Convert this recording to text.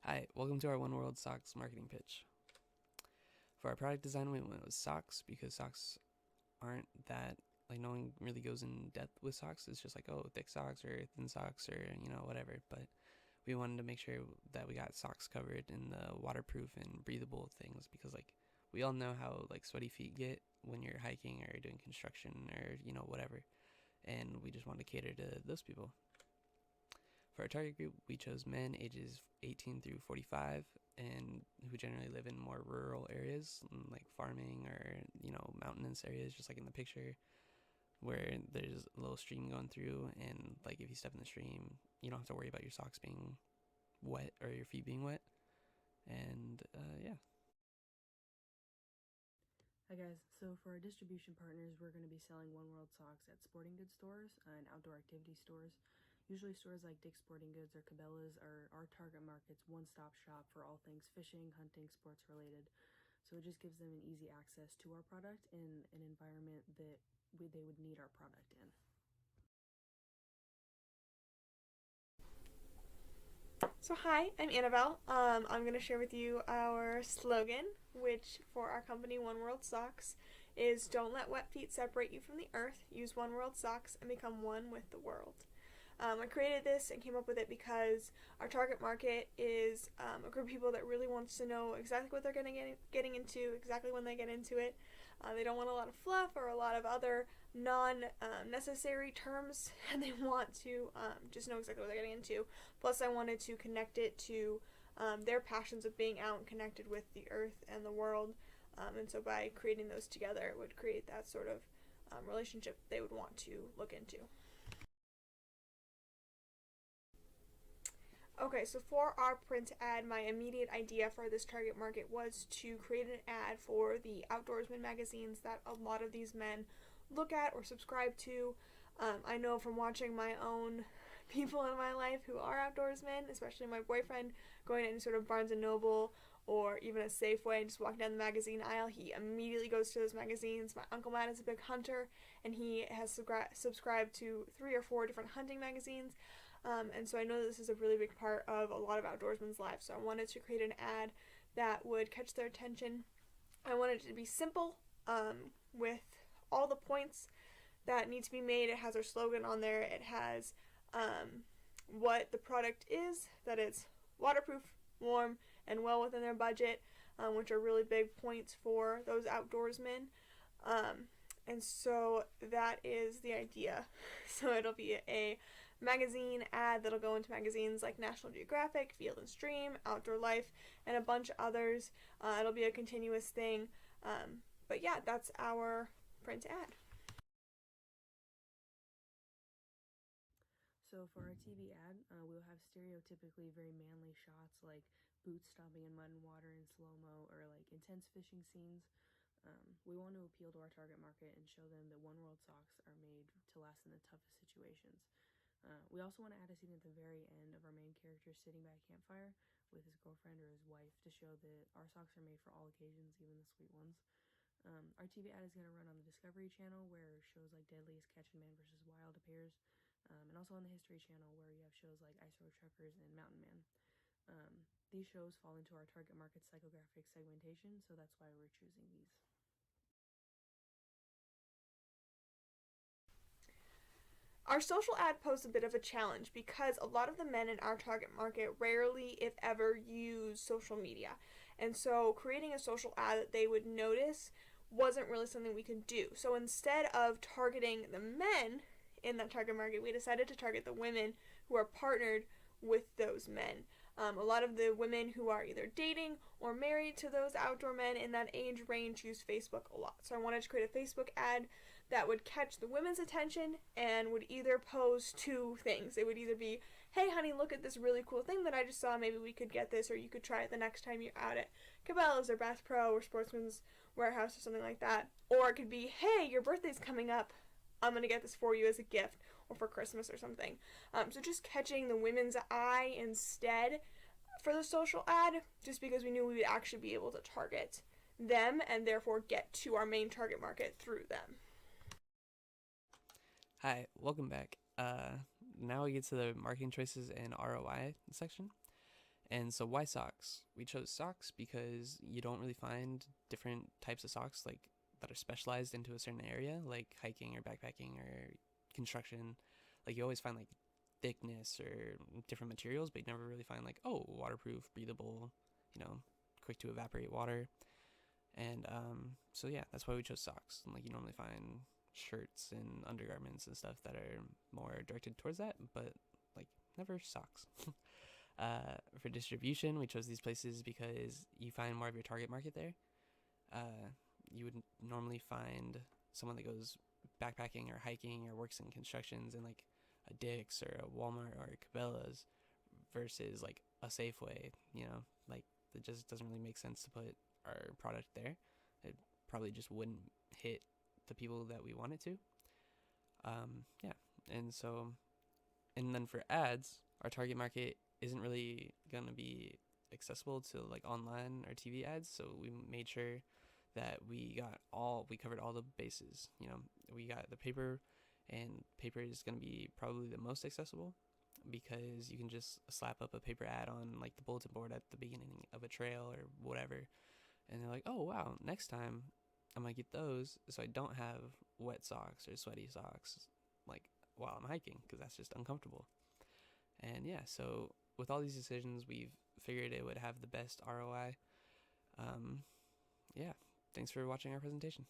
Hi, welcome to our OneWorld Socks marketing pitch. For our product design, we went with socks because socks aren't that, like, no one really goes in depth with socks. It's just like, oh, thick socks or thin socks or, whatever. But we wanted to make sure that we got socks covered in the waterproof and breathable things because, like, we all know how, like, sweaty feet get when you're hiking or doing construction or, whatever. And we just wanted to cater to those people. For our target group, we chose men ages 18 through 45 and who generally live in more rural areas, like farming or, mountainous areas, just like in the picture, where there's a little stream going through. And, like, if you step in the stream, you don't have to worry about your socks being wet or your feet being wet. And, yeah. Hi guys, so for our distribution partners, we're going to be selling OneWorld Socks at sporting goods stores and outdoor activity stores. Usually stores like Dick's Sporting Goods or Cabela's are our target market's one-stop shop for all things fishing, hunting, sports related. So it just gives them an easy access to our product in an environment that they would need our product in. So hi, I'm Annabelle. I'm going to share with you our slogan, which for our company One World Socks is "Don't let wet feet separate you from the earth. Use One World Socks and become one with the world." I created this and came up with it because our target market is a group of people that really wants to know exactly what they're getting into, exactly when they get into it. They don't want a lot of fluff or a lot of other non-necessary terms, and they want to just know exactly what they're getting into. Plus, I wanted to connect it to their passions of being out and connected with the earth and the world. And so by creating those together, it would create that sort of relationship they would want to look into. Okay, so for our print ad, my immediate idea for this target market was to create an ad for the outdoorsman magazines that a lot of these men look at or subscribe to. I know from watching my own people in my life who are outdoorsmen, especially my boyfriend, going to any sort of Barnes & Noble or even a Safeway and just walking down the magazine aisle, he immediately goes to those magazines. My Uncle Matt is a big hunter, and he has subscribed to 3 or 4 different hunting magazines. And so I know this is a really big part of a lot of outdoorsmen's lives. So I wanted to create an ad that would catch their attention. I wanted it to be simple, with all the points that need to be made. It has our slogan on there. It has what the product is, that it's waterproof, warm, and well within their budget, which are really big points for those outdoorsmen. And so that is the idea. So it'll be a magazine ad that'll go into magazines like National Geographic, Field and Stream, Outdoor Life, and a bunch of others. It'll be a continuous thing. But yeah, that's our print ad. So for our TV ad, we'll have stereotypically very manly shots like boots stomping in mud and water in slow-mo or like intense fishing scenes. We want to appeal to our target market and show them that One World Socks are made to last in the toughest situations. We also want to add a scene at the very end of our main character sitting by a campfire with his girlfriend or his wife to show that our socks are made for all occasions, even the sweet ones. Our TV ad is going to run on the Discovery Channel, where shows like Deadliest Catch and Man vs. Wild appears, and also on the History Channel, where you have shows like Ice Road Truckers and Mountain Man. These shows fall into our target market psychographic segmentation, so that's why we're choosing these. Our social ad posed a bit of a challenge because a lot of the men in our target market rarely, if ever, use social media. And so creating a social ad that they would notice wasn't really something we could do. So instead of targeting the men in that target market, we decided to target the women who are partnered with those men. A lot of the women who are either dating or married to those outdoor men in that age range use Facebook a lot. So I wanted to create a Facebook ad that would catch the women's attention and would either pose 2 things. It would either be, hey honey, look at this really cool thing that I just saw, maybe we could get this, or you could try it the next time you're out at Cabela's or Bass Pro or Sportsman's Warehouse or something like that. Or it could be, hey, your birthday's coming up, I'm going to get this for you as a gift or for Christmas or something. So just catching the women's eye instead for the social ad, just because we knew we would actually be able to target them and therefore get to our main target market through them. Hi, welcome back. Now we get to the marketing choices and ROI section. And so why socks? We chose socks because you don't really find different types of socks like that are specialized into a certain area, like hiking or backpacking or construction. Like you always find like thickness or different materials, but you never really find like, oh, waterproof, breathable, you know, quick to evaporate water. And so yeah, that's why we chose socks. And like you normally find shirts and undergarments and stuff that are more directed towards that, but like never socks. For distribution, we chose these places because you find more of your target market there. You would normally find someone that goes backpacking or hiking or works in constructions in like a Dick's or a Walmart or a Cabela's versus like a Safeway. You know, like it just doesn't really make sense to put our product there. It probably just wouldn't hit the people that we want it to. Yeah, and so, and then for ads, our target market isn't really gonna be accessible to like online or TV ads. So we made sure that we covered all the bases. You know, we got the paper, and paper is gonna be probably the most accessible because you can just slap up a paper ad on like the bulletin board at the beginning of a trail or whatever, and they're like, oh wow, next time I'm gonna get those so I don't have wet socks or sweaty socks like while I'm hiking because that's just uncomfortable. And yeah, so with all these decisions, we've figured it would have the best ROI. Yeah, thanks for watching our presentation.